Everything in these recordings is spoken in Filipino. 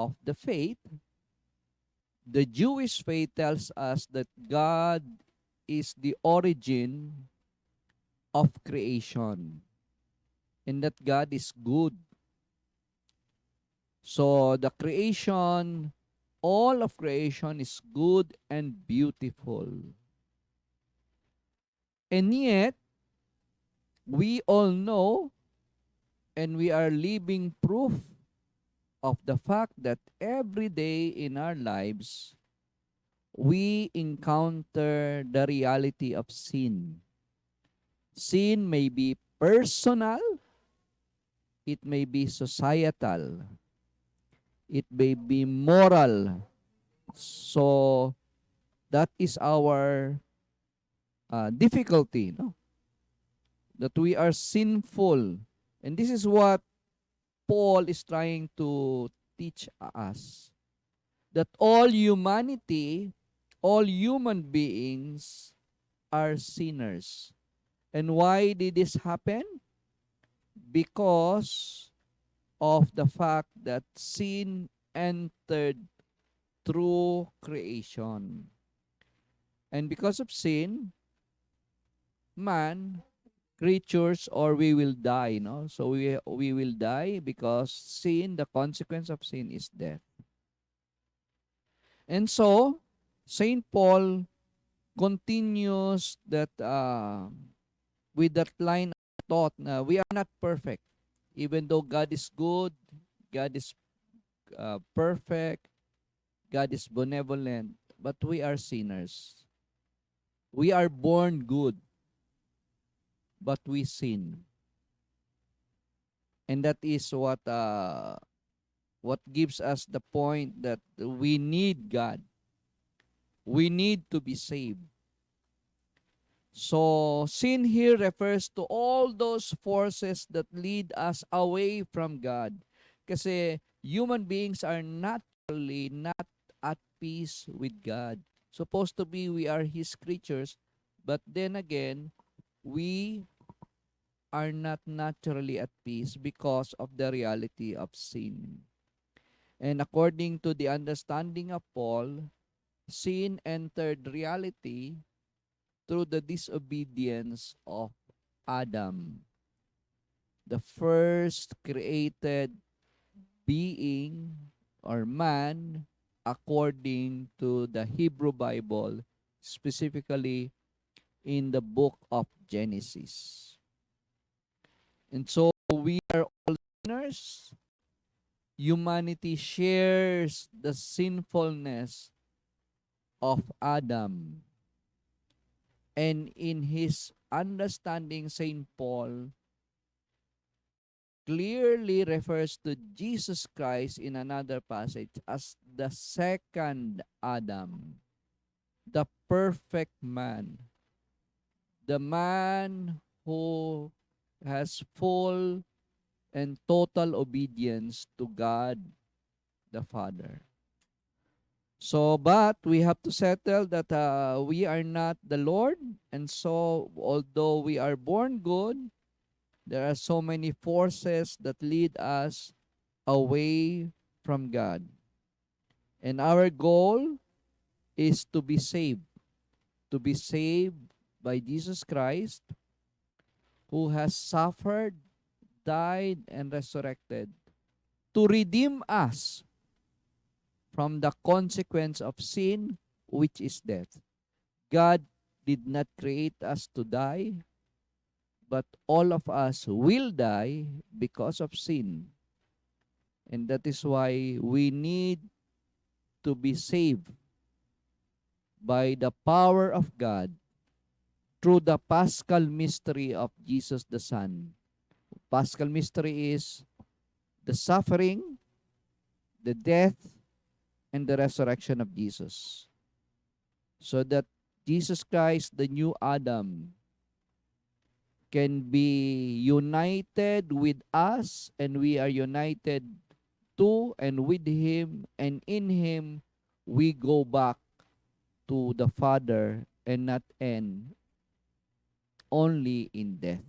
of the faith, the Jewish faith tells us that God is the origin of creation and that God is good. So the creation, all of creation is good and beautiful. And yet, we all know and we are living proof of the fact that every day in our lives, we encounter the reality of sin. Sin may be personal, it may be societal, it may be moral. So that is our difficulty, no? That we are sinful. And this is what Paul is trying to teach us. That all humanity, all human beings are sinners. And why did this happen? Because of the fact that sin entered through creation. And because of sin, man, creatures, or we will die, no? So we will die because sin, the consequence of sin is death. And so, Saint Paul continues that with that line of thought na we are not perfect. Even though God is good, God is perfect, God is benevolent, but we are sinners. We are born good, but we sin. And that is what gives us the point that we need God. We need to be saved. So, sin here refers to all those forces that lead us away from God. Kasi human beings are naturally not at peace with God. Supposed to be we are His creatures, but then again, we are not naturally at peace because of the reality of sin. And according to the understanding of Paul, sin entered reality through the disobedience of Adam, the first created being or man according to the Hebrew Bible, specifically in the book of Genesis. And so we are all sinners. Humanity shares the sinfulness of Adam. And in his understanding, St. Paul clearly refers to Jesus Christ in another passage as the second Adam, the perfect man, the man who has full and total obedience to God the Father. So, but we have to settle that we are not the Lord. And so, although we are born good, there are so many forces that lead us away from God. And our goal is to be saved by Jesus Christ, who has suffered, died, and resurrected to redeem us from the consequence of sin, which is death. God did not create us to die, but all of us will die because of sin. And that is why we need to be saved by the power of God through the Paschal mystery of Jesus the Son. Paschal mystery is the suffering, the death, and the resurrection of Jesus. So that Jesus Christ, the new Adam, can be united with us, and we are united to and with Him, and in Him we go back to the Father and not end only in death.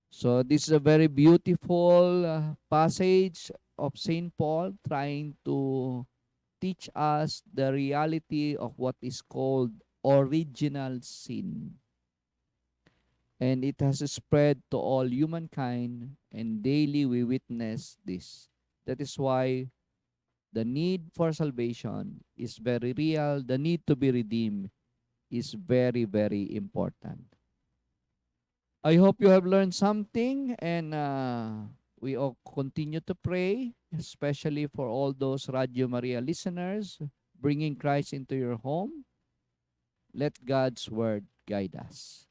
So this is a very beautiful passage of Saint Paul trying to teach us the reality of what is called original sin. And it has spread to all humankind, and daily we witness this. That is why the need for salvation is very real. The need to be redeemed is very, very important. I hope you have learned something, and we all continue to pray, especially for all those Radio Maria listeners, bringing Christ into your home. Let God's word guide us.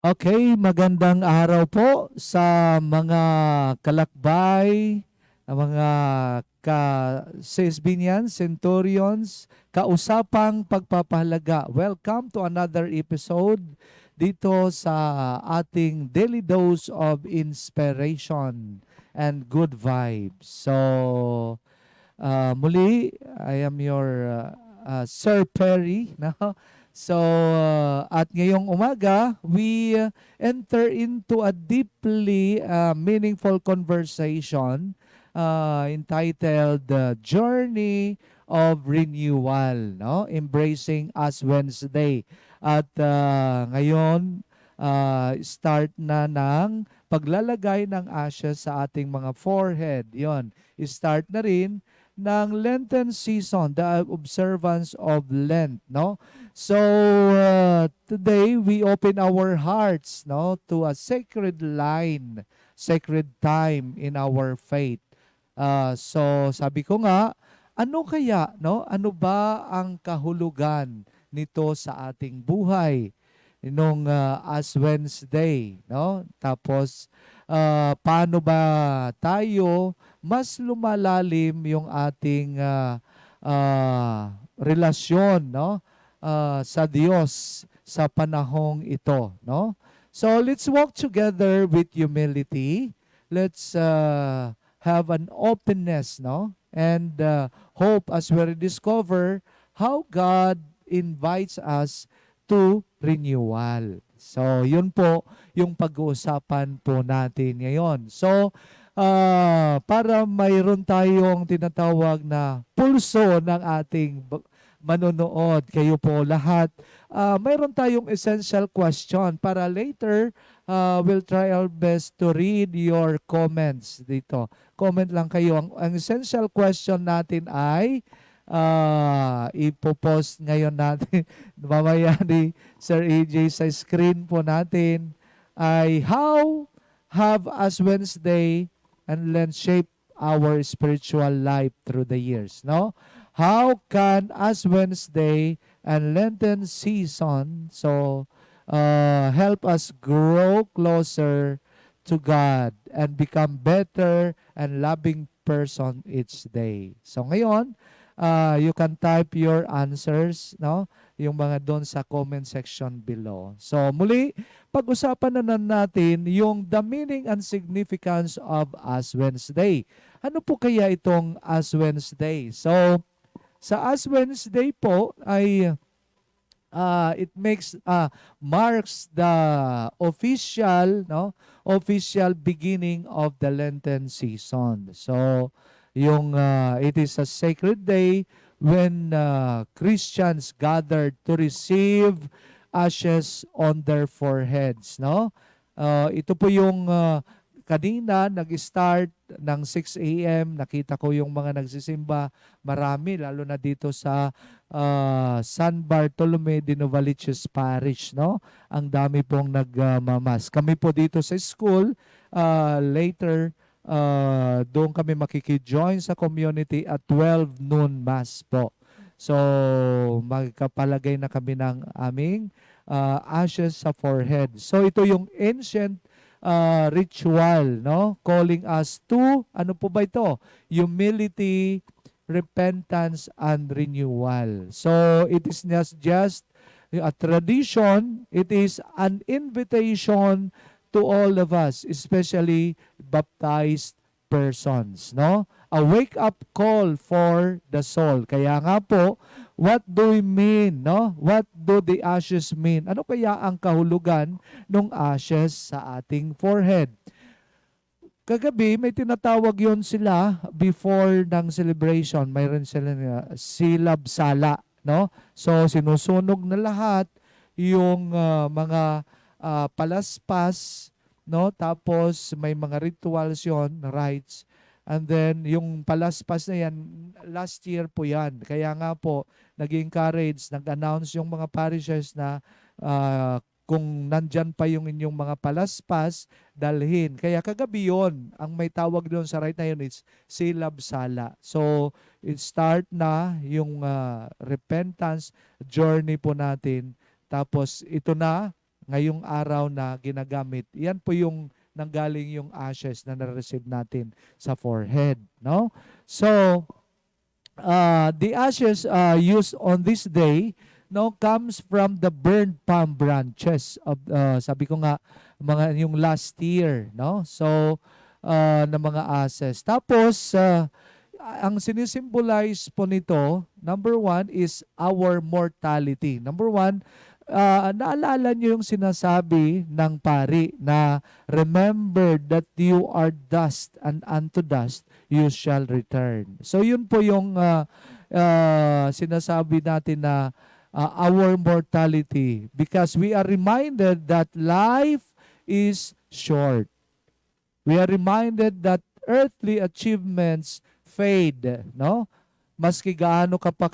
Okay, magandang araw po sa mga kalakbay, mga ka-Sesbinians, Centurions, kausapang pagpapahalaga. Welcome to another episode dito sa ating Daily Dose of Inspiration and Good Vibes. So, muli, I am your Sir Perry. No? So, at ngayong umaga, we enter into a deeply meaningful conversation entitled Journey of Renewal, no? Embracing Ash Wednesday. At ngayon, start na ng paglalagay ng ashes sa ating mga forehead. Yon, start na rin ng Lenten season, the observance of Lent, no? So today we open our hearts, no, to a sacred line, sacred time in our faith. So sabi ko nga, Ano kaya, no? Ano ba ang kahulugan nito sa ating buhay nung Ash Wednesday, no? Tapos paano ba tayo mas lumalalim yung ating relasyon, no? Sa Diyos sa panahong ito, no? So let's walk together with humility. Let's have an openness, no? And hope as we rediscover how God invites us to renewal. So, yun po yung pag-uusapan po natin ngayon. So, para mayroon tayong tinatawag na pulso ng ating manonood, kayo po lahat, mayroon tayong essential question para later we'll try our best to read your comments dito. Comment lang kayo. Ang essential question natin ay ipopost ngayon natin mamaya ni Sir AJ sa screen po natin ay how have Ash Wednesday and Lent shape our spiritual life through the years, no? How can Ash Wednesday and Lenten season help us grow closer to God and become better and loving person each day. So ngayon, you can type your answers, no? Yung mga doon sa comment section below. So muli, pag-usapan na natin yung the meaning and significance of Ash Wednesday. Ano po kaya itong Ash Wednesday? So sa Ash Wednesday po ay it marks the official beginning of the Lenten season. So it is a sacred day when Christians gathered to receive ashes on their foreheads, no? Ito po yung kanina nag-start ng 6 a.m. Nakita ko yung mga nagsisimba, marami lalo na dito sa San Bartolome de Novaliches Parish, no? Ang dami pong nagmamas. Kami po dito sa school, later doon kami makiki-join sa community at 12 noon mass po. So magkapalagay na kami ng aming ashes sa forehead. So ito yung ancient ritual, no? Calling us to, ano po ba ito? Humility, repentance, and renewal. So, it is not just a tradition, it is an invitation to all of us, especially baptized persons, no? A wake-up call for the soul. Kaya nga po, what do we mean, no? What do the ashes mean? Ano kaya ang kahulugan ng ashes sa ating forehead? Kagabi, may tinatawag yon sila before ng celebration. Mayroon sila silab sala, no? So, sinusunog na lahat yung mga palaspas, no? Tapos, may mga rituals yon, rites. And then, yung palaspas na yan, last year po yan. Kaya nga po, nag-encourage, nag-announce yung mga parishes na kung nandyan pa yung inyong mga palaspas, dalhin. Kaya kagabi yun, ang may tawag doon sa right na yun is silab sala. So, it start na yung repentance journey po natin. Tapos, ito na, ngayong araw na ginagamit. Yan po yung nanggaling yung ashes na na-receive natin sa forehead, no? So, the ashes used on this day, no, comes from the burned palm branches of sabi ko nga mga yung last year, no? So, na mga ashes. Tapos, ang sinisimbolize po nito, number one is our mortality. Number one, naalala niyo yung sinasabi ng pari na remember that you are dust and unto dust you shall return. So yun po yung sinasabi natin na our mortality because we are reminded that life is short. We are reminded that earthly achievements fade, no? Maski gaano ka pa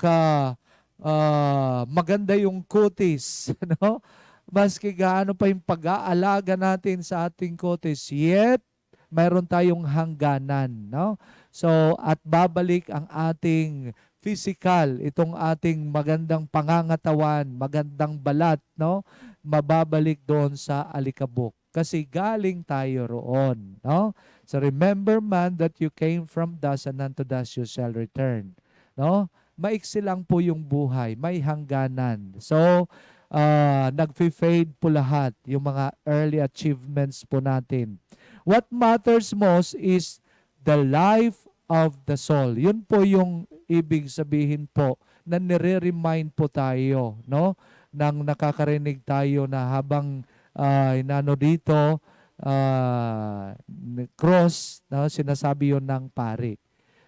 maganda yung kutis, no? Maski gaano pa yung pag-aalaga natin sa ating kutis, yet mayroon tayong hangganan, no? So, at babalik ang ating physical, itong ating magandang pangangatawan, magandang balat, no? Mababalik doon sa alikabok. Kasi galing tayo roon, no? So remember man that you came from dust and unto dust you shall return, no? Maiksi lang po yung buhay, may hangganan. So, nagfi-fade po lahat yung mga early achievements po natin. What matters most is the life of the soul. Yun po yung ibig sabihin po na nire-remind po tayo, no? Nang nakakarinig tayo na habang inano dito, cross, no? Sinasabi yun ng pari.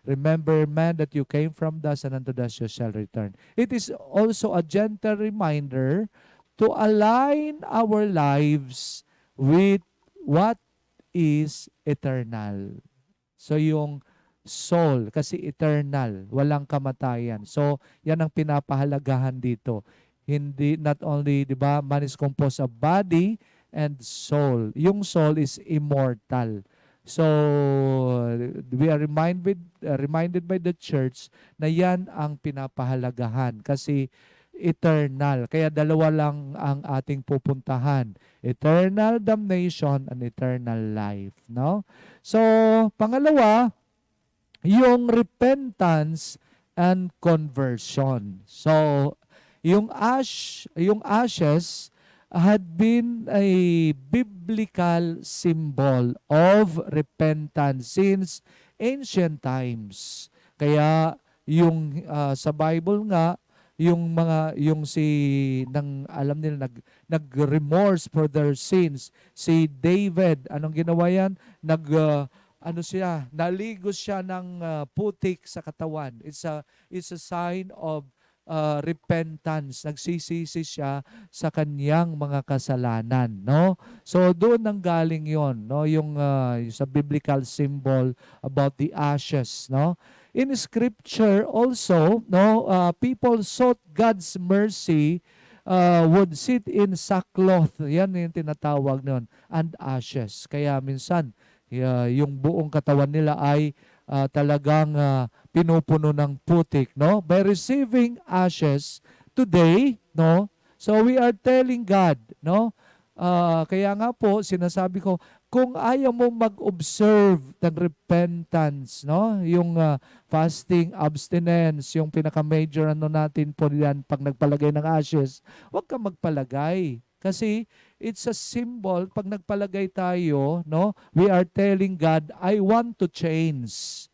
Remember, man, that you came from dust and unto dust you shall return. It is also a gentle reminder to align our lives with what is eternal. So yung soul, kasi eternal, walang kamatayan. So yan ang pinapahalagahan dito. Hindi, not only, di ba, man is composed of body and soul. Yung soul is immortal. So, we are reminded by the church na yan ang pinapahalagahan kasi eternal. Kaya dalawa lang ang ating pupuntahan. Eternal damnation and eternal life. No? So, pangalawa, yung repentance and conversion. So, yung ashes had been a biblical symbol of repentance since ancient times. Kaya yung sa Bible nga yung si nang alam nila nag-remorse for their sins. Si David, anong ginawa yan? Naligos siya ng putik sa katawan. It's a sign of repentance. Nagsisisi siya sa kanyang mga kasalanan, no? So doon nanggaling 'yon, no? Yung sa biblical symbol about the ashes, no? In scripture also, no, people sought God's mercy, would sit in sackcloth. Yan yung tinatawag noon, and ashes. Kaya minsan yung buong katawan nila ay talagang pinupuno ng putik, no? By receiving ashes today, no? So we are telling God, no? Kaya nga po sinasabi ko, kung ayaw mo mag-observe ng repentance, no? Yung fasting, abstinence, yung pinaka-major natin po yan pag nagpalagay ng ashes, huwag ka magpalagay. Kasi it's a symbol, pag nagpalagay tayo, no? We are telling God, I want to change.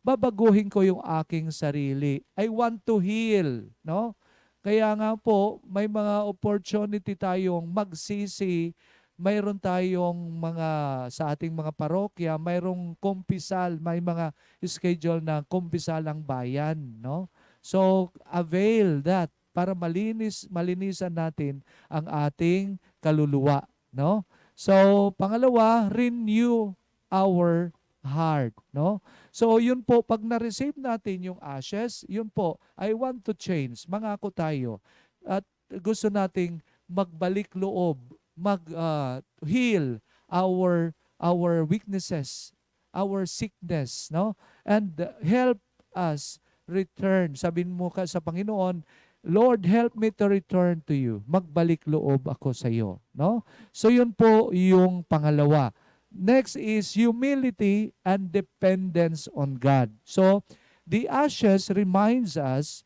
Babaguhin ko yung aking sarili. I want to heal, no? Kaya nga po, may mga opportunity tayong magsisi. Mayroon tayong mga, sa ating mga parokya, mayroong kumpisal, may mga schedule na kumpisal ang bayan, no? So, avail that para malinisan natin ang ating kaluluwa, no? So, pangalawa, renew our heart, no? So, yun po, pag na-receive natin yung ashes, yun po, I want to change. Mangako tayo. At gusto nating magbalik loob, mag-heal our weaknesses, our sickness, no? And help us return. Sabihin mo ka sa Panginoon, Lord, help me to return to you. Magbalik loob ako sa iyo, no? So, yun po yung pangalawa. Next is humility and dependence on God. So, the ashes reminds us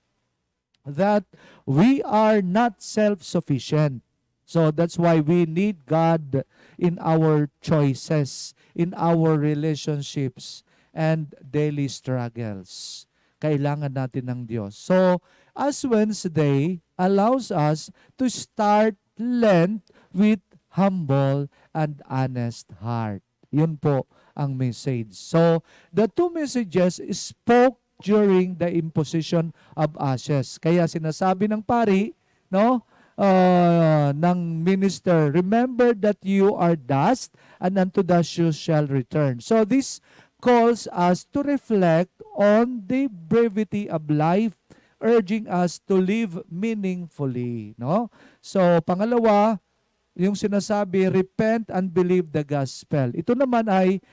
that we are not self-sufficient. So, that's why we need God in our choices, in our relationships, and daily struggles. Kailangan natin ng Diyos. So, as Wednesday allows us to start Lent with humble and honest heart. Yun po ang message. So, the two messages spoke during the imposition of ashes. Kaya sinasabi ng pari, no, ng minister, remember that you are dust and unto dust you shall return. So, this calls us to reflect on the brevity of life, urging us to live meaningfully, no? So, pangalawa, yung sinasabi, repent and believe the gospel. Ito naman ay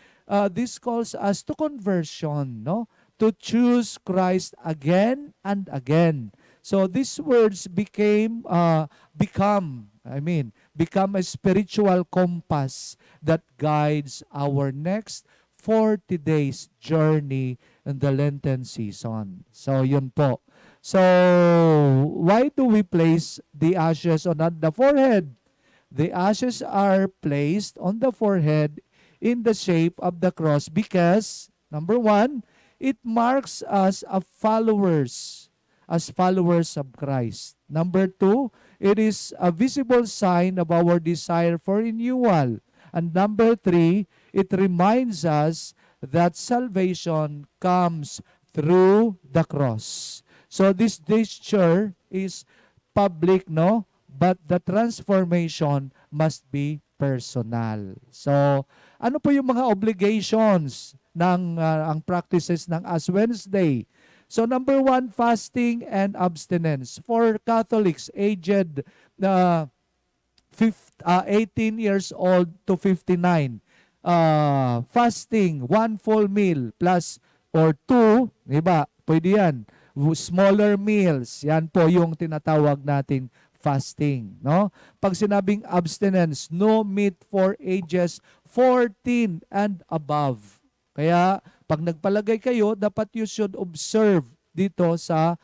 this calls us to conversion, no? To choose Christ again and again. So these words become a spiritual compass that guides our next 40 days journey in the Lenten season. So yun po. So why do we place the ashes on the forehead? The ashes are placed on the forehead in the shape of the cross because, number one, it marks us as followers of Christ. Number two, it is a visible sign of our desire for renewal. And number three, it reminds us that salvation comes through the cross. So this gesture is public, no? But the transformation must be personal. So, ano po yung mga obligations ng ang practices ng Ash Wednesday? So, number one, fasting and abstinence. For Catholics aged 18 years old to 59, fasting, one full meal plus or two, diba? Pwede yan. Smaller meals, yan po yung tinatawag nating fasting, no? Pag sinabing abstinence, no meat for ages 14 and above. Kaya pag nagpalagay kayo, dapat you should observe dito sa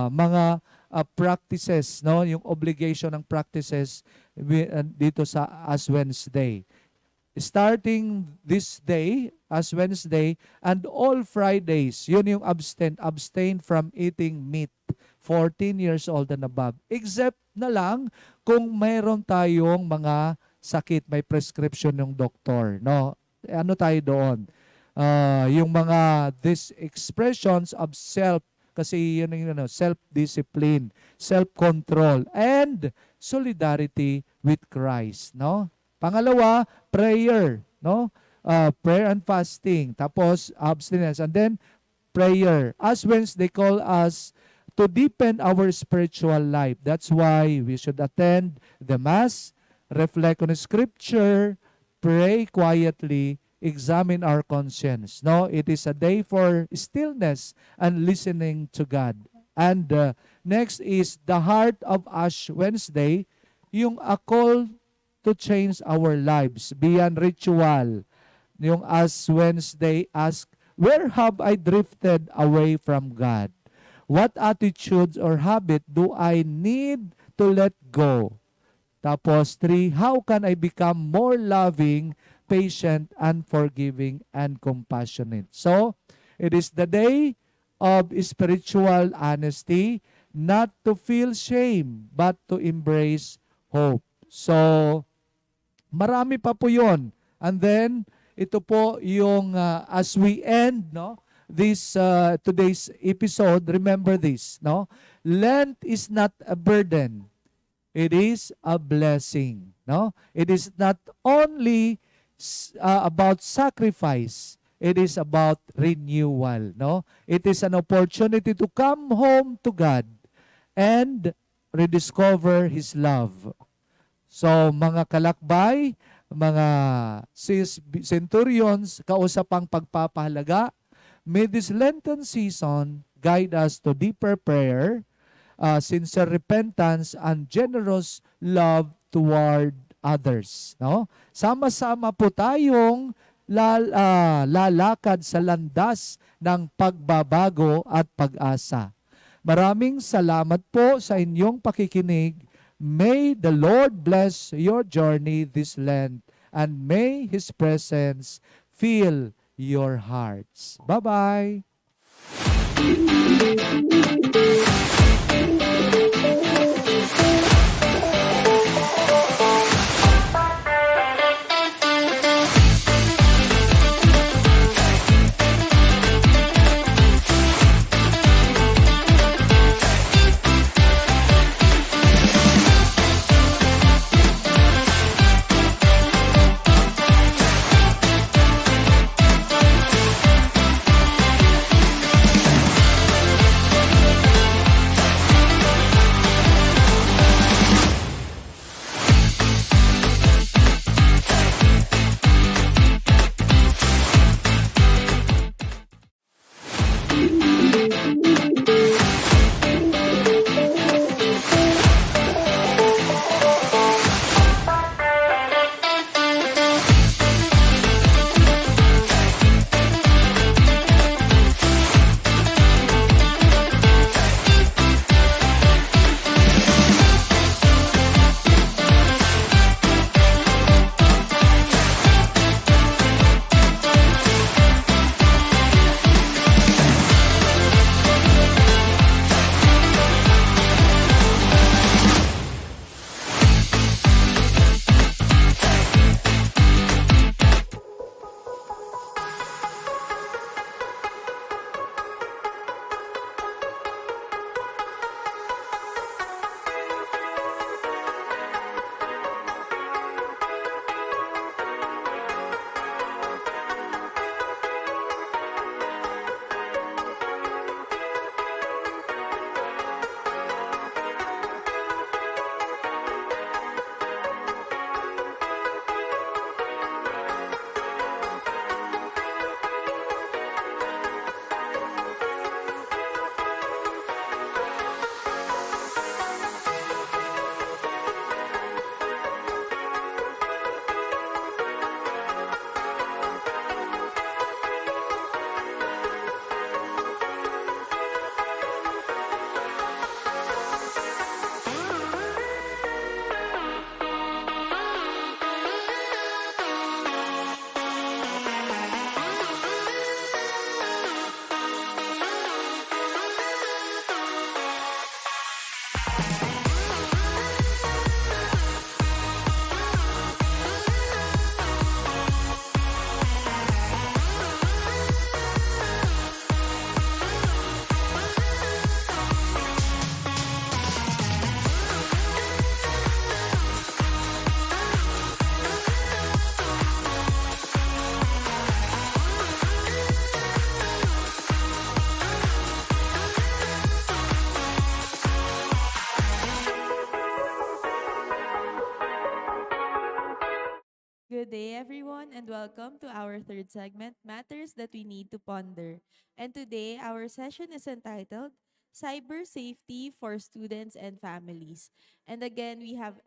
mga practices, no? Yung obligation ng practices dito sa Ash Wednesday. Starting this day, as Wednesday, and all Fridays, yun yung abstain from eating meat, 14 years old and above. Except na lang kung mayroon tayong mga sakit, may prescription ng doktor, no? Ano tayo doon? Yung mga these expressions of self, kasi yun yung self-discipline, self-control, and solidarity with Christ, no? Pangalawa, prayer, no? Prayer and fasting. Tapos, abstinence. And then, prayer. As Wednesday call us to deepen our spiritual life. That's why we should attend the Mass, reflect on the Scripture, pray quietly, examine our conscience. No, it is a day for stillness and listening to God. And next is the heart of Ash Wednesday, yung a call to change our lives beyond ritual. Yung Ash Wednesday ask, where have I drifted away from God? What attitudes or habit do I need to let go? Tapos 3, how can I become more loving, patient, and forgiving, and compassionate? So, it is the day of spiritual honesty, not to feel shame, but to embrace hope. So, marami pa po yun. And then, ito po yung as we end, no, this today's episode, remember this, no? Lent is not a burden. It is a blessing, no? It is not only about sacrifice. It is about renewal, no? It is an opportunity to come home to God and rediscover His love. So, mga kalakbay, mga centurions, kausapang pagpapahalaga, may this Lenten season guide us to deeper prayer, sincere repentance, and generous love toward others. No? Sama-sama po tayong lalakad sa landas ng pagbabago at pag-asa. Maraming salamat po sa inyong pakikinig. May the Lord bless your journey this Lent, and may His presence fill your hearts. Bye-bye! Good day, everyone, and welcome to our third segment, Matters That We Need to Ponder. And today, our session is entitled Cyber Safety for Students and Families. And again, we have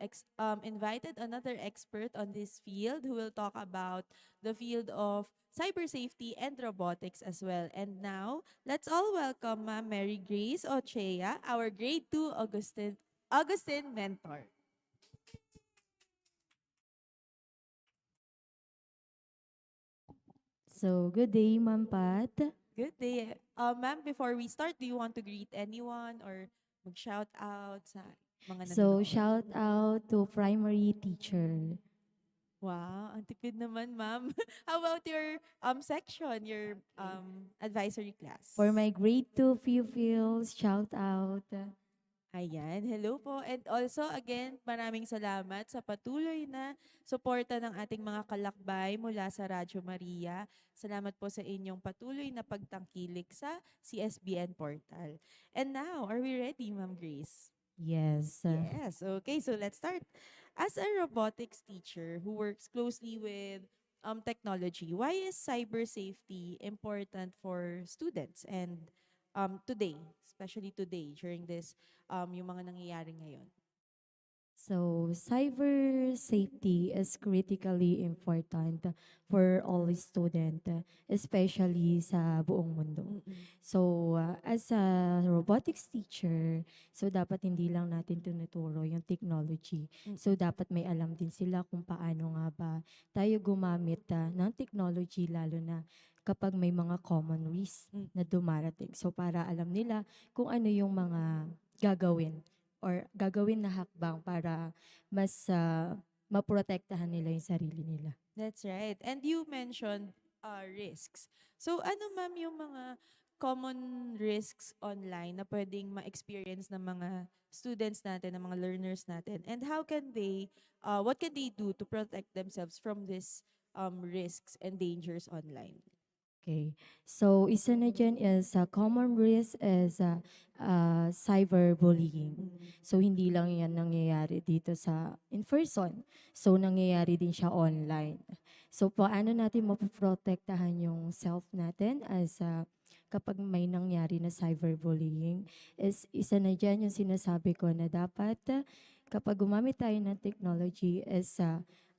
invited another expert on this field who will talk about the field of cyber safety and robotics as well. And now, let's all welcome Ma'am Mary Grace Ochea, our grade 2 Augustine mentor. So, good day, Ma'am Pat. Good day. Ma'am, before we start, do you want to greet anyone or mag-shout out sa mga So, nanonood? shout out to primary teacher. Wow, ang tipid naman, ma'am. How about your section, your advisory class? For my grade 2 pupils, shout out. Ayan, hello po. And also, again, maraming salamat sa patuloy na suporta ng ating mga kalakbay mula sa Radyo Maria. Salamat po sa inyong patuloy na pagtangkilik sa CSBN portal. And now, are we ready, Ma'am Grace? Yes. Yes, okay, so let's start. As a robotics teacher who works closely with technology, why is cyber safety important for students and today, especially today during this yung mga nangyayari ngayon? So, cyber safety is critically important for all students, especially sa buong mundo. So, as a robotics teacher, so dapat hindi lang natin tinuturo yung technology. So, dapat may alam din sila kung paano nga ba tayo gumamit ng technology, lalo na kapag may mga common risks na dumarating. So, para alam nila kung ano yung mga gagawin or gagawin na hakbang para mas maprotektahan nila yung sarili nila. That's right. And you mentioned risks. So ano ma'am yung mga common risks online na pwedeng ma-experience ng mga students natin, ng mga learners natin? And how can they, what can they do to protect themselves from these risks and dangers online? Okay. So, isa na dyan is common risk is cyberbullying. So, hindi lang yan nangyayari dito sa in person. So, nangyayari din siya online. So, paano natin mapoprotektahan yung self natin as kapag may nangyari na cyberbullying is isa na dyan yung sinasabi ko na dapat kapag gumamit tayo ng technology is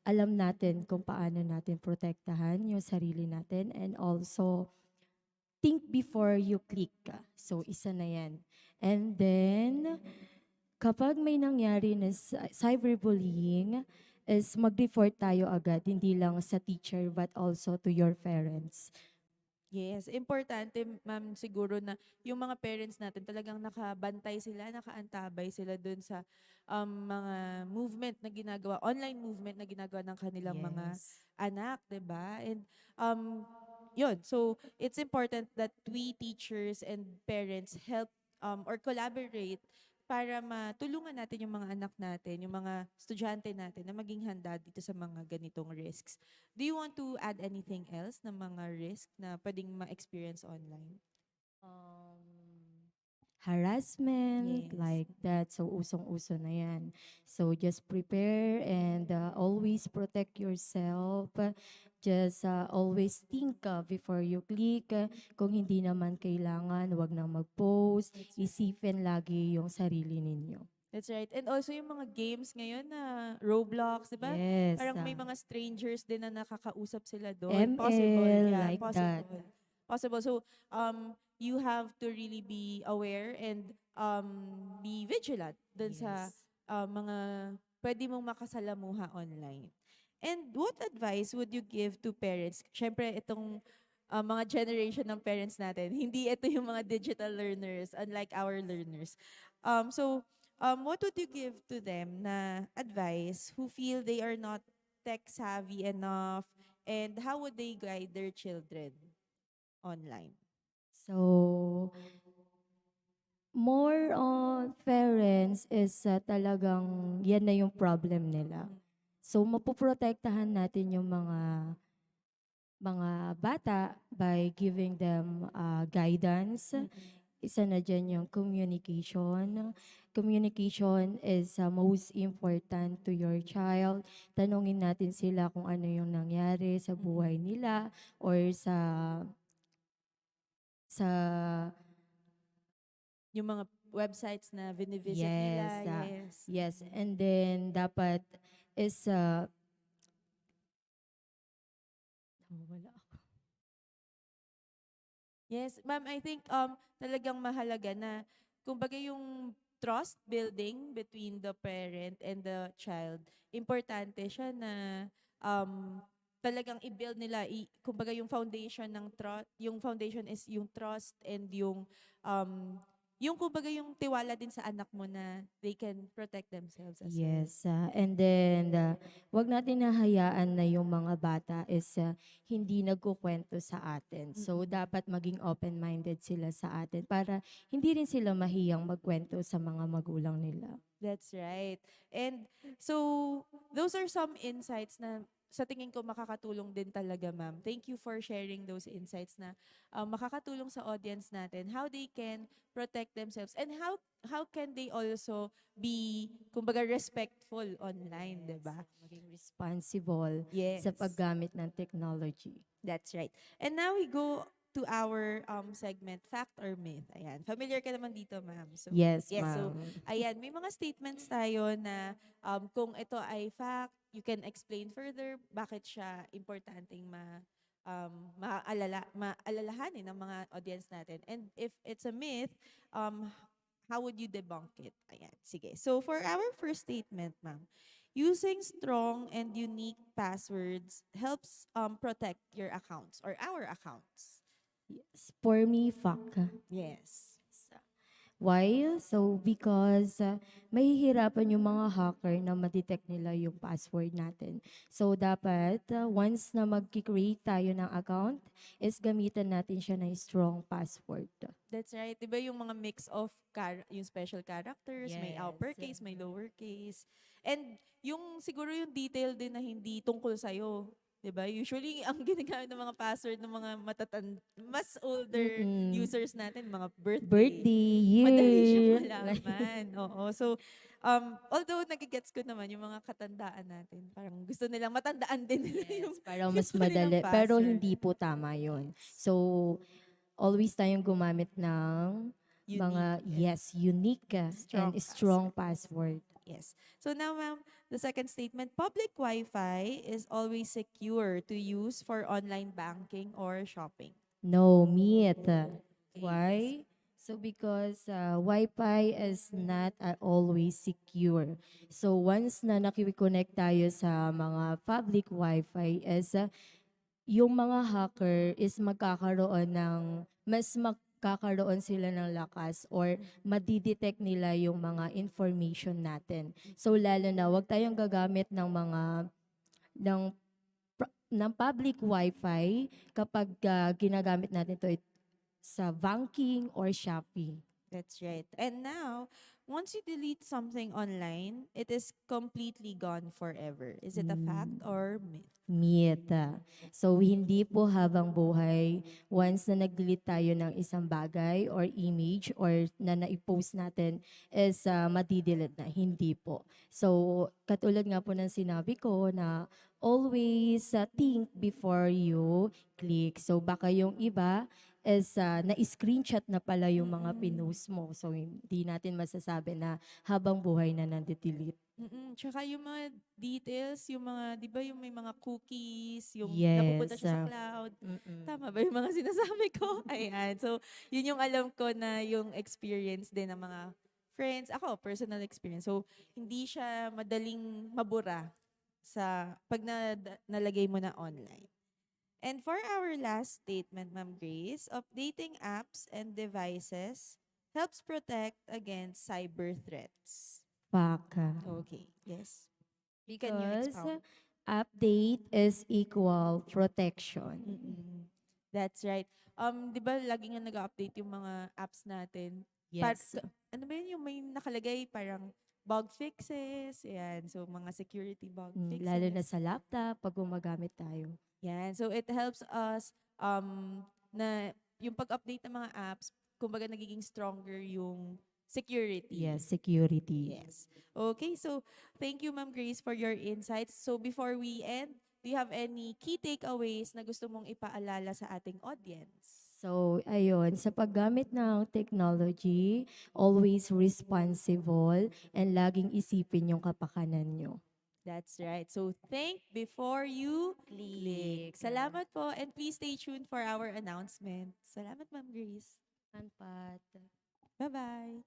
alam natin kung paano natin protektahan yung sarili natin and also think before you click. So, isa na yan. And then, kapag may nangyari na cyberbullying, is mag-report tayo agad, hindi lang sa teacher but also to your parents. Yes, importante ma'am siguro na yung mga parents natin talagang nakabantay sila, nakaantabay sila dun sa mga movement na ginagawa, online movement na ginagawa ng kanilang mga anak, 'di ba? And yun, so it's important that we teachers and parents help or collaborate para matulungan natin yung mga anak natin, yung mga estudyante natin na maging handa dito sa mga ganitong risks. Do you want to add anything else na mga risk na pwedeng ma-experience online? Harassment, Yes. like that. So, usong-uso na yan. So, just prepare and always protect yourself. Just always think before you click. Kung hindi naman kailangan, wag nang mag-post. Isipin lagi yung sarili ninyo. That's right. And also yung mga games ngayon na Roblox, di ba? Yes. Parang may mga strangers din na nakakausap sila doon. ML, like that. Possible. So, you have to really be aware and be vigilant dun sa mga pwede mong makasalamuha online. And what advice would you give to parents? Siyempre, itong mga generation ng parents natin, hindi ito yung mga digital learners, unlike our learners. What would you give to them na advice who feel they are not tech savvy enough, and how would they guide their children online? So, more on parents is talagang yan na yung problem nila. So, mapoprotektahan natin yung mga bata by giving them guidance isa na dyan yung communication. Communication is most important to your child. Tanungin natin sila kung ano yung nangyari sa buhay nila or sa Yung mga websites na vinivisit yes, nila, yes. yes. And then dapat is nawawala ako. Yes, ma'am, I think talagang mahalaga na kumbaga yung trust building between the parent and the child, importante siya na talagang i-build nila, kumbaga yung foundation ng trust, yung foundation is yung trust and yung kumbaga yung tiwala din sa anak mo na they can protect themselves as well. Yes, and then wag natin nahayaan na yung mga bata is hindi nagkukwento sa atin. So dapat maging open-minded sila sa atin para hindi rin sila mahiyang magkwento sa mga magulang nila. That's right. And so, those are some insights na sa tingin ko makakatulong din talaga, ma'am. Thank you for sharing those insights na makakatulong sa audience natin how they can protect themselves and how can they also be kumbaga respectful online, 'di ba? Maging responsible Yes. sa paggamit ng technology. That's right. And now we go to our segment, fact or myth. Ayan. Familiar ka naman dito, ma'am. So, Yes, so, ma'am. ayan, may mga statements tayo na kung ito ay fact, you can explain further bakit siya importanteng maalalahanin ng mga audience natin. And if it's a myth, how would you debunk it? Ayan, sige. So, for our first statement, ma'am, using strong and unique passwords helps protect your accounts or our accounts. Yes. For me, fuck. Yes. Why? So, because mahihirapan yung mga hacker na ma-detect nila yung password natin. So, dapat once na mag-create tayo ng account, is gamitan natin siya ng strong password. That's right. Diba yung mga mix of yung special characters, may Yes. uppercase, may lowercase. And yung siguro yung detail din na hindi tungkol sa'yo. Diba? Usually, ang ginagamit ng mga password ng mga mas older users natin, mga Birthday, year. madali siyang malaman. Oo. So, although nagigets ko naman yung mga katandaan natin, parang gusto nilang matandaan din nila yung Yes, parang mas yung kanilang madali. Pero password. hindi po tama yon. So, always tayong gumamit ng mga, unique Strong and strong password. Yes. So now, ma'am, the second statement, public Wi-Fi is always secure to use for online banking or shopping. No, myth. Why? So because Wi-Fi is not always secure. So once na nakikonnect tayo sa mga public Wi-Fi is yung mga hacker is magkakaroon sila ng lakas or madidetect nila yung mga information natin. So lalo na wag tayong gagamit ng public Wi-Fi kapag ginagamit natin to sa banking or shopping. That's right. And now, once you delete something online, it is completely gone forever. Is it a fact or myth? Myth. So, hindi po habang buhay, once na nag-delete tayo ng isang bagay or image or na na-post natin is madidelete na. Hindi po. So, katulad nga po ng sinabi ko na always think before you click. So, baka yung iba is na-screenshot na pala yung mga pinost mo. So, hindi natin masasabi na habang buhay na nande-delete. Tsaka yung mga details, yung mga, di ba yung may mga cookies, yung Yes. napupunta siya sa cloud. Tama ba yung mga sinasabi ko? Ayan. So, yun yung alam ko na yung experience din ng mga friends. Ako, personal experience. So, hindi siya madaling mabura pag nalagay mo na online. And for our last statement, Ma'am Grace, updating apps and devices helps protect against cyber threats. Baka. Okay, yes. Can you Because expound? update is equal protection. That's right. Di ba lagi nga nag-update yung mga apps natin? Yes. Ano ba yun yung may nakalagay parang bug fixes, yan. So, mga security bug fixes. Lalo na sa laptop, pag gumagamit tayo. Yan. So, it helps us na yung pag-update ng mga apps, kumbaga nagiging stronger yung security. Yes, security. Yes. Okay, so thank you, Ma'am Grace, for your insights. So before we end, do you have any key takeaways na gusto mong ipaalala sa ating audience? So, ayun, sa paggamit ng technology, always responsible and laging isipin yung kapakanan nyo. That's right. So think before you click. Salamat po, and please stay tuned for our announcement. Salamat, Ma'am Grace. Pat. Bye-bye.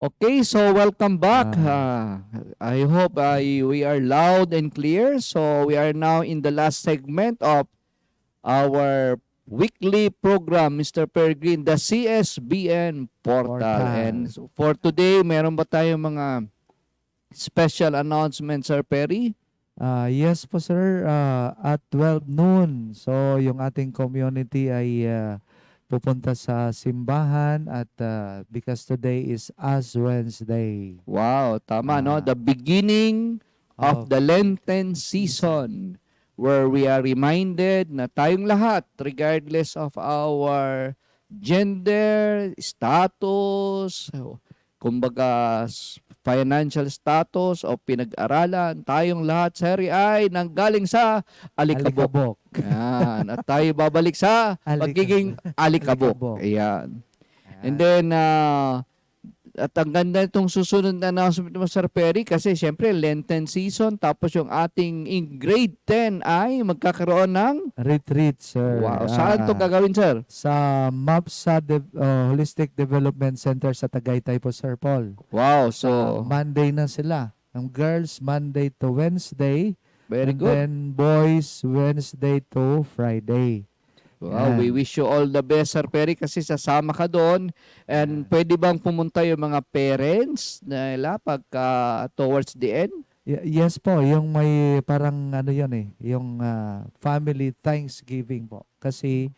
Okay, so welcome back. Ah. I hope we are loud and clear. So we are now in the last segment of our weekly program, Mr. Peregrine, the CSBN Portal. And Portal. for today, meron ba tayong mga special announcements, Sir Perry? Yes po sir, at 12 noon. So yung ating community ay pupunta sa simbahan at because today is Ash Wednesday. Wow, tama, no? Ah, The beginning of of the Lenten season where we are reminded na tayong lahat, regardless of our gender, status, kumbaga financial status o pinag-aralan, tayong lahat, sir, ay nanggaling sa alikabok. Alikabok. Yan. At tayo babalik sa pagiging alikabok. Alikabok. Ayan. And Ayan. then, at ang ganda itong susunod na announcement mo, Sir Perry, kasi syempre Lenten season, tapos yung ating in grade 10 ay magkakaroon ng Retreat sir. wow. Saan to gagawin, sir? Sa MAPSA Holistic Development Center sa Tagaytay po Sir Paul. Wow, So so Monday na sila. Ang girls Monday to Wednesday. very and good. then boys Wednesday to Friday. Wow, we Yan. wish you all the best, Sir Perry, kasi sasama ka doon. And pwede bang pumunta yung mga parents nila pagka towards the end? Yes po, yung may parang ano yun yung family Thanksgiving po. Kasi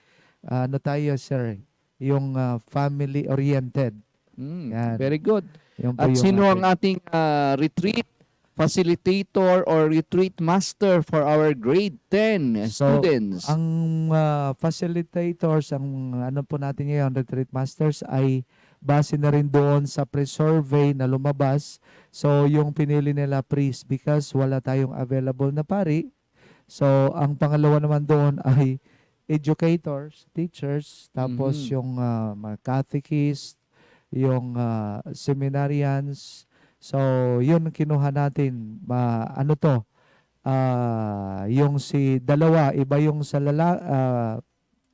ano tayo sir, yung family oriented. Yan. Very good. Yung po At yung sino ang ating- ating retreat facilitator or retreat master for our grade 10 So, students? ang facilitators, ang ano po natin ngayon, retreat masters ay base na rin doon sa pre-survey na lumabas. So, yung pinili nila priest because wala tayong available na pari. So, ang pangalawa naman doon ay educators, teachers, tapos Mhm. yung mga catechists, yung seminarians. So, yun ang kinuha natin. Ano to? Yung si dalawa, iba yung sa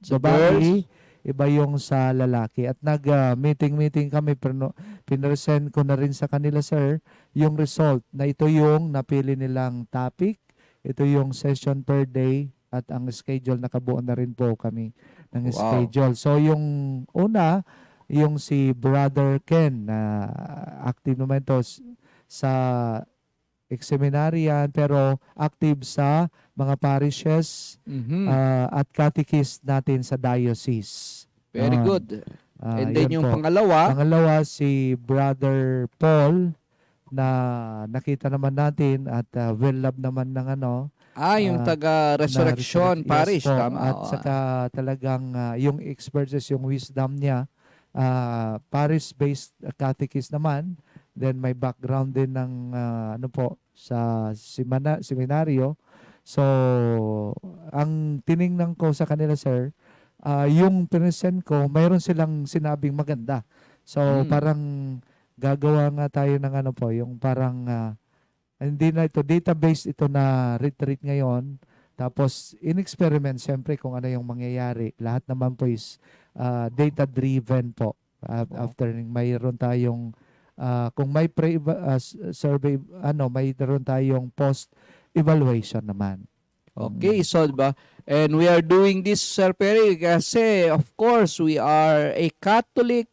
Sa babae, iba yung sa lalaki. At nag-meeting kami, pero pinresent ko na rin sa kanila, sir, yung result na ito yung napili nilang topic, ito yung session per day, at ang schedule, nakabuo na rin po kami ng Wow. schedule. So, yung una, yung si Brother Ken, na active naman ito sa ex-seminarian, pero active sa mga parishes Mhm. at catechist natin sa diocese. Very Ah, good. And then yun yung po. pangalawa, Pangalawa, si Brother Paul, na nakita naman natin at well-loved naman ng yung ah, taga Resurrection na Parish, yes po. tama. At saka talagang yung expertise, yung wisdom niya, parish-based catechist naman. Then may background din ng ano po sa seminaryo. So, ang tiningnan ko sa kanila, sir, yung present ko, mayroon silang sinabing maganda. So, parang gagawa nga tayo ng ano po, yung parang hindi na ito, database ito na retreat ngayon. Tapos, in-experiment, siyempre, kung ano yung mangyayari. Lahat naman po is data-driven po. After mayroon tayong, kung may survey, mayroon tayong post-evaluation naman. Okay, so diba? And we are doing this, Sir Perry, kasi of course, we are a Catholic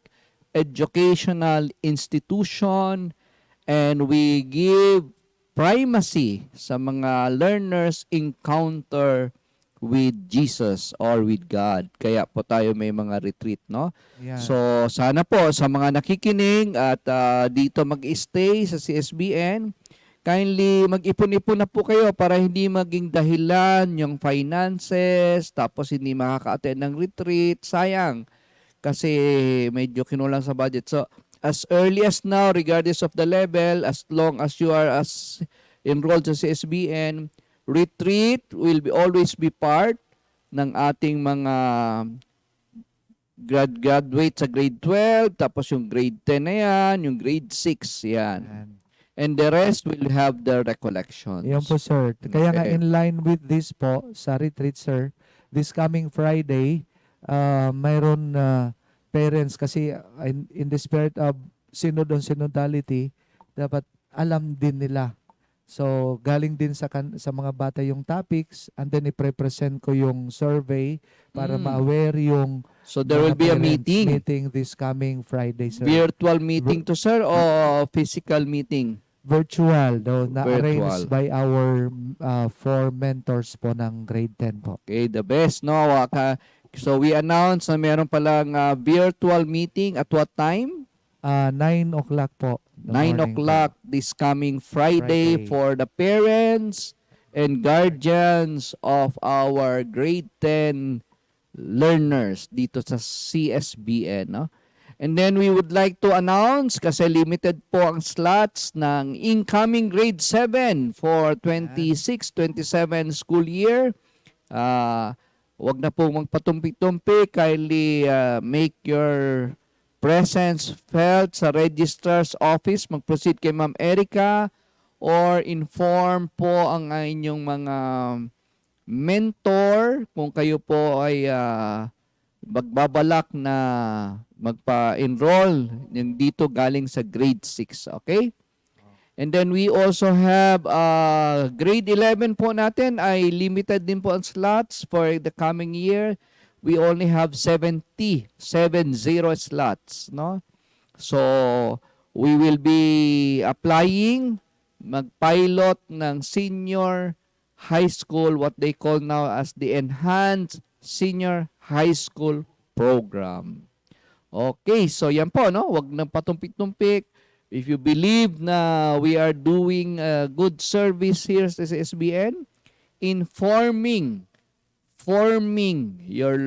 educational institution and we give primacy sa mga learners encounter with Jesus or with God. Kaya po tayo may mga retreat, no? Yan. So, sana po sa mga nakikinig at dito mag-stay sa CSBN, kindly mag-ipon-ipon na po kayo para hindi maging dahilan yung finances, tapos hindi makaka-attend ng retreat. Sayang. Kasi medyo kinulang sa budget. So, as early as now, regardless of the level, as long as you are as enrolled sa CSBN, retreat will always be part ng ating mga graduate sa grade 12, tapos yung grade 10 na yan, yung grade 6, yan. Yan. And the rest will have their recollections. Yan po, sir. Kaya nga Okay. in line with this po, sa retreat, sir, this coming Friday, mayroon parents kasi in the spirit of synod on synodality, dapat alam din nila. So, galing din sa mga bata yung topics, and then i-present ko yung survey para Mm. ma-aware yung So there will mga be a parents meeting. this coming Friday, sir. Virtual meeting to sir o physical meeting? Virtual, though, na-arranged Virtual. by our 4 mentors po ng grade 10 po. Okay, the best, no? So we announced na meron palang virtual meeting at what time? 9 o'clock po. the 9 morning po. o'clock this coming Friday Friday. for the parents and guardians of our grade 10 learners dito sa CSBN, no? And then we would like to announce, kasi limited po ang slots ng incoming grade 7 for 26-27 school year. Wag na po magpatumpi-tumpi. Kindly make your presence felt sa registrar's office. Mag-proceed kay Ma'am Erica or inform po ang inyong mga mentor kung kayo po ay magbabalak na magpa-enroll yung dito galing sa grade 6. Okay? And then we also have grade 11 po natin ay limited din po ang slots for the coming year. We only have 70 slots, no? So we will be applying mag-pilot ng senior high school, what they call now as the Enhanced Senior High School Program. Okay, so yan po, no? Wag nang patumpik-tumpik. If you believe na we are doing good service here sa SBN, forming your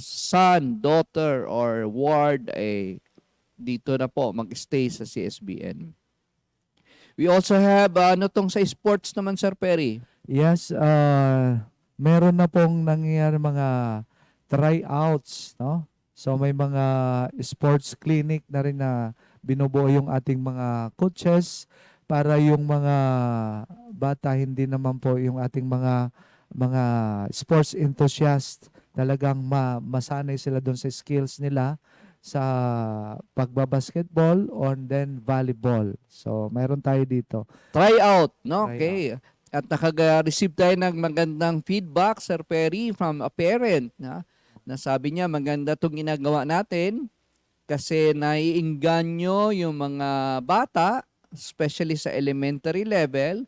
son, daughter, or ward, dito na po, mag-stay sa CSBN. We also have, ano tong sa sports naman, Sir Perry? Yes, meron na pong nangyayari mga tryouts, no? So may mga sports clinic na rin na binubuo yung ating mga coaches para yung mga bata, hindi naman po yung ating mga sports enthusiast, talagang masanay sila doon sa skills nila sa pagbabasketball or then volleyball. So mayroon tayo dito. Tryout, no? Tryout. Okay. At receive tayo ng magandang feedback, Sir Perry, from a parent na sabi niya maganda itong ginagawa natin kasi naiinganyo yung mga bata, especially sa elementary level,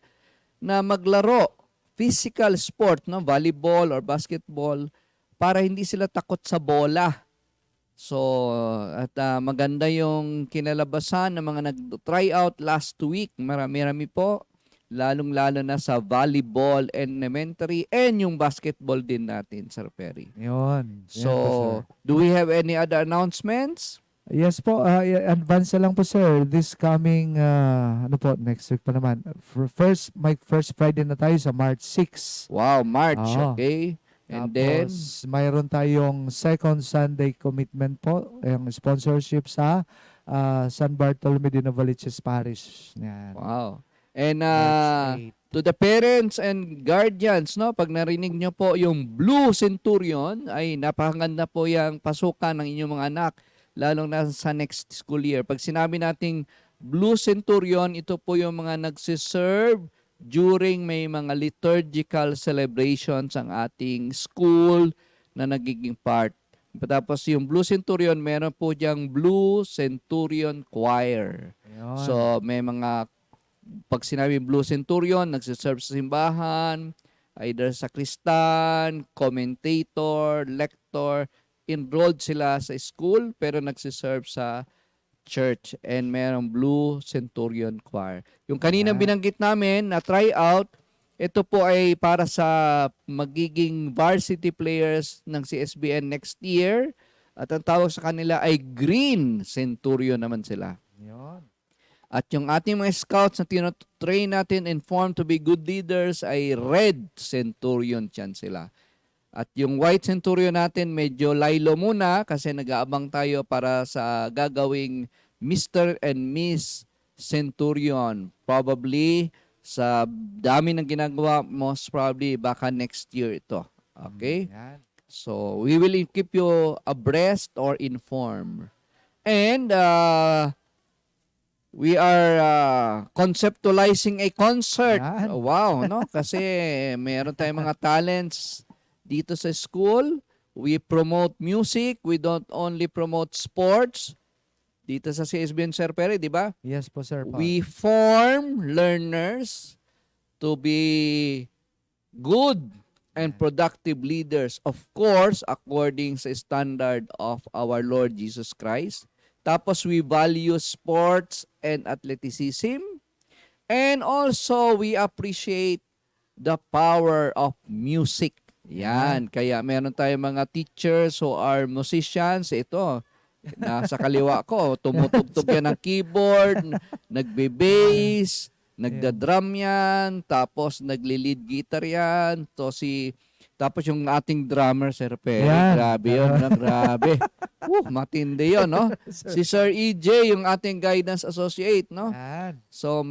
na maglaro physical sport, no, volleyball or basketball, para hindi sila takot sa bola. So, at maganda yung kinalabasan ng mga nag-try out last week. Marami po, lalong-lalo na sa volleyball and elementary and yung basketball din natin, Sir Perry. Yun. So, Yan po, sir. do we have any other announcements? Yes po, advance na lang po, sir. This coming, next week pa naman. My first Friday na tayo sa March 6. Wow, March, Oo. okay. And then, Tapos, mayroon tayong second Sunday commitment po, yung sponsorship sa San Bartolome de Novaliches Parish. Yan. wow. And March 8. to the parents and guardians, no, pag narinig nyo po yung Blue Centurion, ay napakaganda po yung pasukan ng inyong mga anak, lalong na sa next school year. Pag sinabi nating Blue Centurion, ito po yung mga nagsiserve during may mga liturgical celebrations ang ating school na nagiging part. Tapos yung Blue Centurion, meron po diyang Blue Centurion Choir. Ayun. So may mga, pag sinabi Blue Centurion, nagsiserve sa simbahan, either sakristan, commentator, lector, enrolled sila sa school pero nagsiserve sa church, and merong Blue Centurion Choir. Yung kaninang binanggit namin na tryout, ito po ay para sa magiging varsity players ng CSBN next year, at ang tawag sa kanila ay Green Centurion naman sila. Yun. At yung ating mga scouts na tinatrain natin and formed to be good leaders ay Red Centurion yan sila. At yung White Centurion natin medyo laylo muna kasi nag-aabang tayo para sa gagawing Mr. and Miss Centurion. Probably sa dami ng ginagawa, most probably baka next year ito. Okay? Yan. So, we will keep you abreast or informed. And we are conceptualizing a concert. Yan. Wow, no? Kasi meron tayong mga talents dito sa school. We promote music. We don't only promote sports. Dito sa CSBN Sir Perry, di ba? Yes po, Sir Paul. We form learners to be good and productive leaders, of course, according sa standard of our Lord Jesus Christ. Tapos we value sports and athleticism. And also, we appreciate the power of music. Yan. Kaya meron tayong mga teachers who are musicians. Ito, nasa kaliwa ko, tumutugtog yan ng keyboard, nagbe-bass, nagda-drum yan, tapos nagli-lead guitar yan. Tapos yung ating drummer, Sir Perry, Yan. grabe yun, no? Grabe. Matindi yun, no? Si Sir EJ, yung ating guidance associate, no? Yan. So,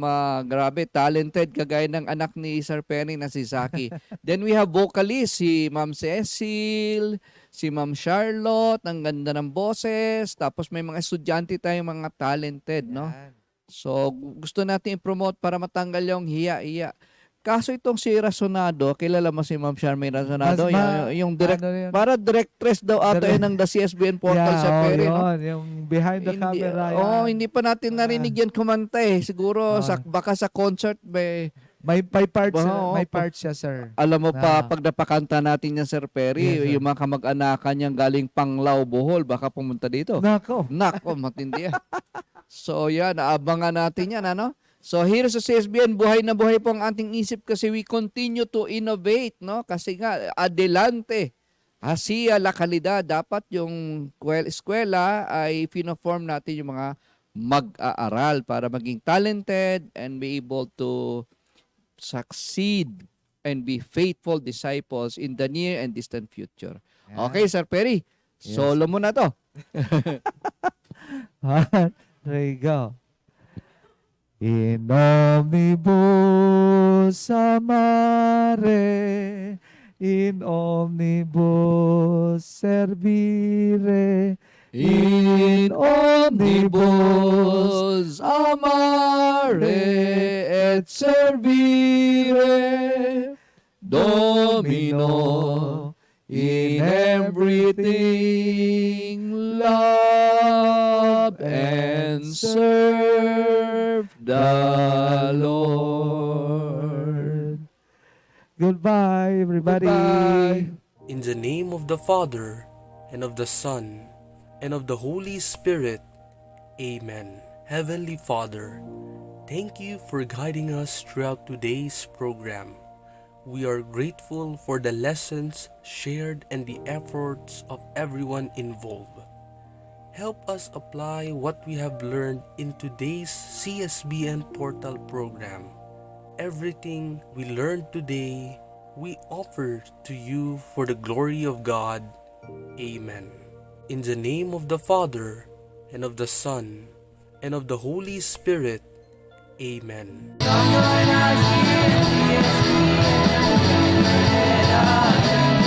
grabe, talented, kagaya ng anak ni Sir Perry na si Zaki. Then we have vocalist, si Ma'am Cecil, si Ma'am Charlotte, ang ganda ng boses. Tapos may mga estudyante tayong mga talented, no? Yan. So, gusto natin i-promote para matanggal yung hiya-hiya. Kaso itong si Razonado, kilala mo si Ma'am Charmaine Razonado, yung direct, Ano yun? para directress daw ata yun ng the CSBN portal sa Perry, no? yun, yung behind the camera. Yan. Hindi pa natin narinig yan kumanta eh. Siguro, baka sa concert, May parts, Oo, may parts siya, sir. alam mo pa, Ah. pag napakanta natin yan, Sir Perry, Yes, sir. yung mga kamag-anakan niyang galing Panglao, Bohol, baka pumunta dito. Nako. Nako, matindi yan. So yan, aabangan natin yan, ano? So here sa CSBN, buhay na buhay po ang ating isip kasi we continue to innovate, no? Kasi nga, adelante. Hacia la kalidad. Dapat yung eskwela ay pinoform natin yung mga mag-aaral para maging talented and be able to succeed and be faithful disciples in the near and distant future. Yan. Okay, Sir Perry. Yes. Solo mo na to. There you go. In omnibus amare, in omnibus servire, In omnibus amare et servire, Domino, in everything love and serve the Lord. Goodbye, everybody. Goodbye. In the name of the Father, and of the Son, and of the Holy Spirit. Amen. Heavenly Father, thank you for guiding us throughout today's program. We are grateful for the lessons shared and the efforts of everyone involved. Help us apply what we have learned in today's CSBN Portal program. Everything we learned today, we offer to you for the glory of God. Amen. In the name of the Father, and of the Son, and of the Holy Spirit. Amen. Join us in the